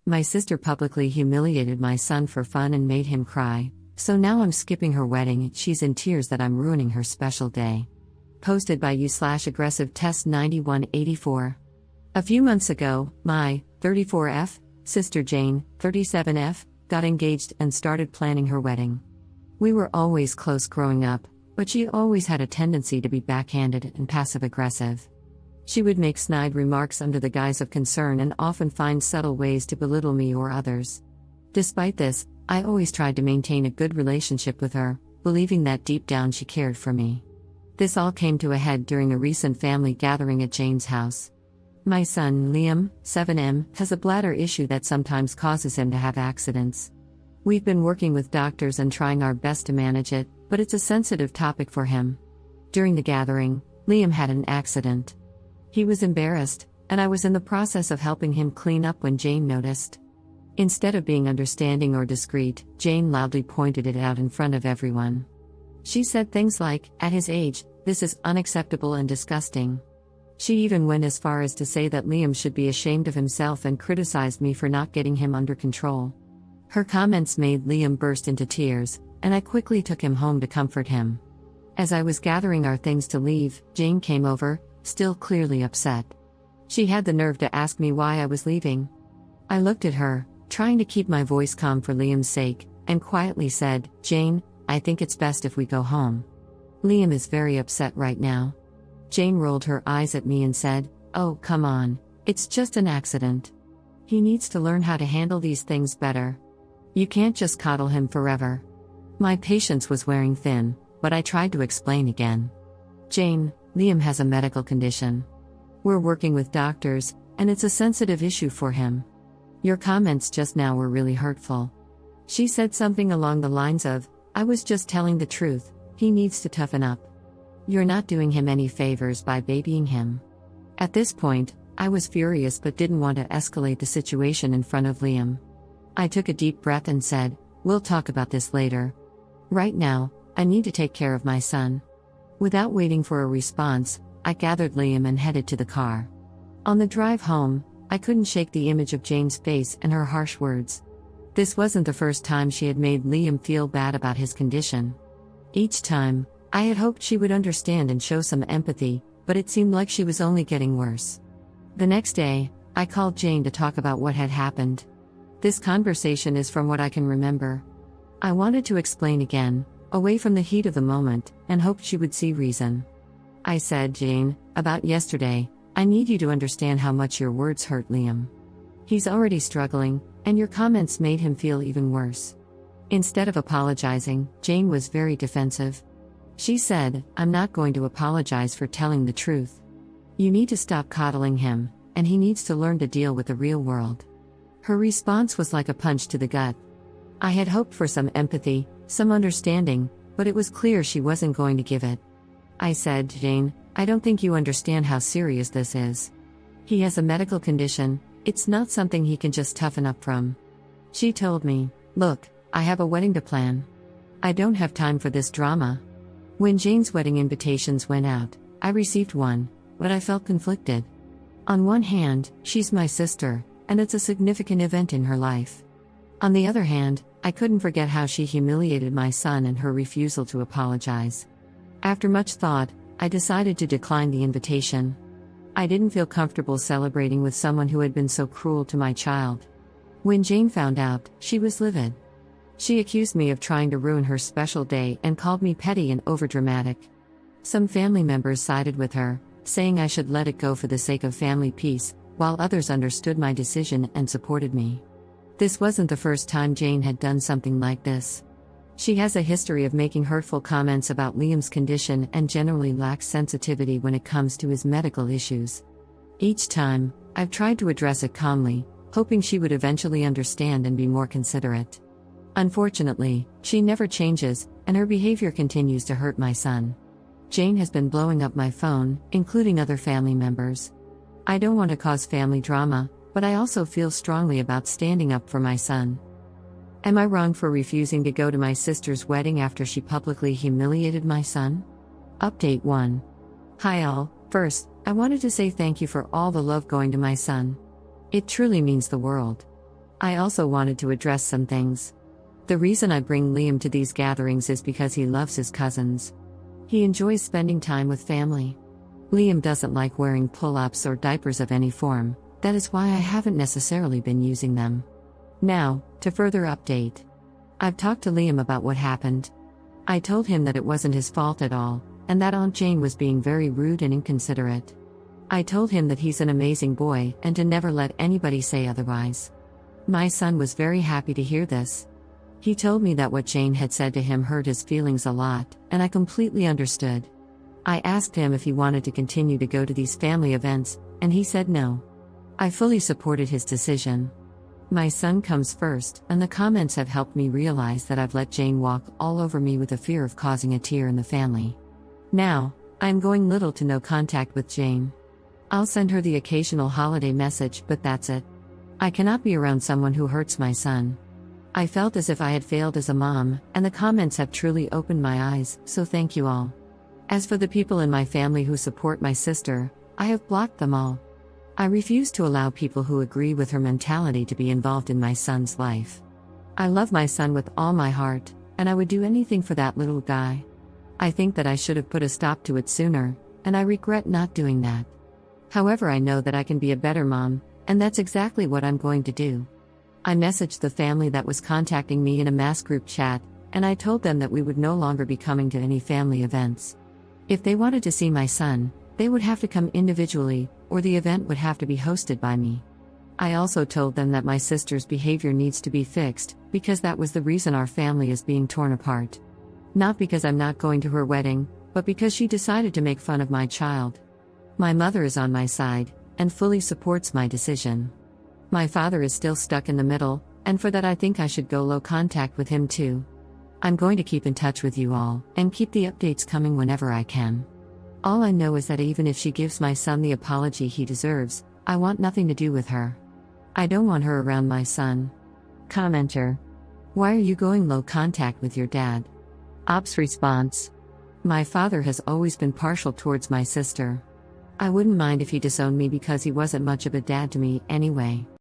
My sister publicly humiliated my son for fun and made him cry, so now I'm skipping her wedding. She's in tears that I'm ruining her special day. Posted by you/aggressive test 9184. A few months ago, my 34F sister Jane, 37F, got engaged and started planning her wedding. We were always close growing up, but she always had a tendency to be backhanded and passive-aggressive. She would make snide remarks under the guise of concern and often find subtle ways to belittle me or others. Despite this, I always tried to maintain a good relationship with her, believing that deep down she cared for me. This all came to a head during a recent family gathering at Jane's house. My son, Liam, 7M, has a bladder issue that sometimes causes him to have accidents. We've been working with doctors and trying our best to manage it, but it's a sensitive topic for him. During the gathering, Liam had an accident. He was embarrassed, and I was in the process of helping him clean up when Jane noticed. Instead of being understanding or discreet, Jane loudly pointed it out in front of everyone. She said things like, "At his age, this is unacceptable and disgusting." She even went as far as to say that Liam should be ashamed of himself and criticized me for not getting him under control. Her comments made Liam burst into tears, and I quickly took him home to comfort him. As I was gathering our things to leave, Jane came over, still clearly upset. She had the nerve to ask me why I was leaving. I looked at her, trying to keep my voice calm for Liam's sake, and quietly said, "Jane, I think it's best if we go home. Liam is very upset right now." Jane rolled her eyes at me and said, "Oh, come on, it's just an accident. He needs to learn how to handle these things better. You can't just coddle him forever." My patience was wearing thin, but I tried to explain again. "Jane, Liam has a medical condition. We're working with doctors, and it's a sensitive issue for him. Your comments just now were really hurtful." She said something along the lines of, "I was just telling the truth, he needs to toughen up. You're not doing him any favors by babying him." At this point, I was furious but didn't want to escalate the situation in front of Liam. I took a deep breath and said, "We'll talk about this later. Right now, I need to take care of my son." Without waiting for a response, I gathered Liam and headed to the car. On the drive home, I couldn't shake the image of Jane's face and her harsh words. This wasn't the first time she had made Liam feel bad about his condition. Each time, I had hoped she would understand and show some empathy, but it seemed like she was only getting worse. The next day, I called Jane to talk about what had happened. This conversation is from what I can remember. I wanted to explain again, away from the heat of the moment, and hoped she would see reason. I said, "Jane, about yesterday, I need you to understand how much your words hurt Liam. He's already struggling, and your comments made him feel even worse." Instead of apologizing, Jane was very defensive. She said, "I'm not going to apologize for telling the truth. You need to stop coddling him, and he needs to learn to deal with the real world." Her response was like a punch to the gut. I had hoped for some empathy, some understanding, but it was clear she wasn't going to give it. I said, "Jane, I don't think you understand how serious this is. He has a medical condition, it's not something he can just toughen up from." She told me, "Look, I have a wedding to plan. I don't have time for this drama." When Jane's wedding invitations went out, I received one, but I felt conflicted. On one hand, she's my sister, and it's a significant event in her life. On the other hand, I couldn't forget how she humiliated my son and her refusal to apologize. After much thought, I decided to decline the invitation. I didn't feel comfortable celebrating with someone who had been so cruel to my child. When Jane found out, she was livid. She accused me of trying to ruin her special day and called me petty and overdramatic. Some family members sided with her, saying I should let it go for the sake of family peace, while others understood my decision and supported me. This wasn't the first time Jane had done something like this. She has a history of making hurtful comments about Liam's condition and generally lacks sensitivity when it comes to his medical issues. Each time, I've tried to address it calmly, hoping she would eventually understand and be more considerate. Unfortunately, she never changes, and her behavior continues to hurt my son. Jane has been blowing up my phone, including other family members. I don't want to cause family drama, but I also feel strongly about standing up for my son. Am I wrong for refusing to go to my sister's wedding after she publicly humiliated my son? Update 1. Hi all, first, I wanted to say thank you for all the love going to my son. It truly means the world. I also wanted to address some things. The reason I bring Liam to these gatherings is because he loves his cousins. He enjoys spending time with family. Liam doesn't like wearing pull-ups or diapers of any form, that is why I haven't necessarily been using them. Now, to further update. I've talked to Liam about what happened. I told him that it wasn't his fault at all, and that Aunt Jane was being very rude and inconsiderate. I told him that he's an amazing boy and to never let anybody say otherwise. My son was very happy to hear this. He told me that what Jane had said to him hurt his feelings a lot, and I completely understood. I asked him if he wanted to continue to go to these family events, and he said no. I fully supported his decision. My son comes first, and the comments have helped me realize that I've let Jane walk all over me with the fear of causing a tear in the family. Now, I'm going little to no contact with Jane. I'll send her the occasional holiday message, but that's it. I cannot be around someone who hurts my son. I felt as if I had failed as a mom, and the comments have truly opened my eyes, so thank you all. As for the people in my family who support my sister, I have blocked them all. I refuse to allow people who agree with her mentality to be involved in my son's life. I love my son with all my heart, and I would do anything for that little guy. I think that I should have put a stop to it sooner, and I regret not doing that. However, I know that I can be a better mom, and that's exactly what I'm going to do. I messaged the family that was contacting me in a mass group chat, and I told them that we would no longer be coming to any family events. If they wanted to see my son, they would have to come individually, or the event would have to be hosted by me. I also told them that my sister's behavior needs to be fixed, because that was the reason our family is being torn apart. Not because I'm not going to her wedding, but because she decided to make fun of my child. My mother is on my side, and fully supports my decision. My father is still stuck in the middle, and for that I think I should go low contact with him too. I'm going to keep in touch with you all, and keep the updates coming whenever I can. All I know is that even if she gives my son the apology he deserves, I want nothing to do with her. I don't want her around my son. Commenter. Why are you going low contact with your dad? Ops response. My father has always been partial towards my sister. I wouldn't mind if he disowned me because he wasn't much of a dad to me anyway.